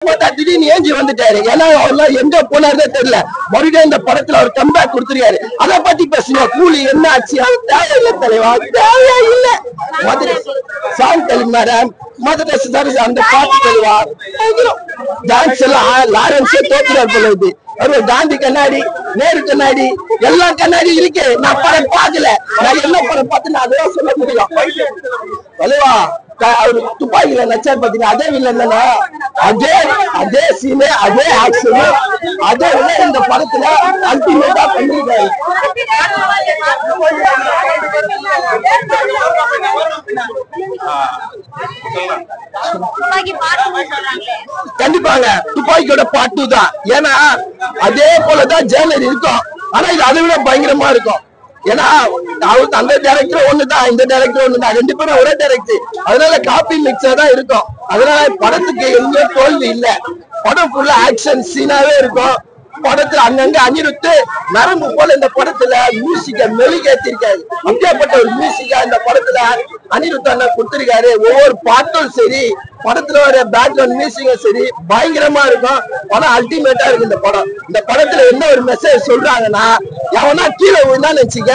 திடீர்னு ஏஞ்சி வந்துட்டாரு. ஏன்னா அவர்லாம் எங்க போனாருன்னே தெரியல. மறுபடியும் இந்த படத்துல அவர் கம்பேக் கொடுத்துருக்காரு. அதை பத்தி பேசுங்க. கூலி என்ன ஆச்சு? தேவையில்லை தலைவா, தேவையில்லை. மதுரை சாங் தெலுங்கு மேடம், மதுரை அந்த பாட்டு தெளிவா டான்ஸ் எல்லாம் லாரன்ஸே தோத்துறாரு போல இது. அவர் காந்தி கண்ணாடி, நேரு கண்ணாடி, எல்லா கண்ணாடி இருக்கு. நான் படம் பார்க்கல. நான் என்ன படம் பார்த்து நான் அதான் சொல்ல முடியும். தலைவா அவரு துப்பாக்கில நச்சார் பாத்தீங்க, அதே வில்லன் தானே. அதே சீனு, அதே ஆக்ஷன், அதே இந்த படத்துல அல்டிமேட்டா பண்ணிருக்காரு. கண்டிப்பாங்க துப்பாக்கியோட பாட்டு தான். ஏன்னா அதே போலதான் ஜேர்னல் இருக்கும். ஆனா இது அதை விட பயங்கரமா இருக்கும். ஏன்னா அவருக்கு அந்த டைரக்டர் ஒண்ணுதான், இந்த டைரக்டர் ஒண்ணுதான், ரெண்டு பேரும் ஒரே டைரக்டர். அதனால காப்பி மிக்சர் தான் இருக்கும். அதனால படத்துக்கு எந்த தோல்வி இல்லை. படம் ஃபுல்லா ஆக்ஷன் சீனாவே இருக்கும். படத்துல அங்கங்க அனிருத்து நரம்பு போல இந்த படத்துல மியூசிக்க மெழுகேத்திருக்காரு. அப்படியாப்பட்ட ஒரு மியூசிக்கா இந்த படத்துல அனிருத் அண்ணா கொடுத்திருக்காரு. ஒவ்வொரு பாட்டும் சரி, படத்துல வர பேக்ரவுண்ட் மியூசிக்கும் சரி பயங்கரமா இருக்கும். படம் அல்டிமேட்டா இருக்கு இந்த படம். இந்த படத்துல என்ன ஒரு மெசேஜ் சொல்றாங்கன்னா, எவனா கீழே விழுந்தான்னு வச்சுக்க,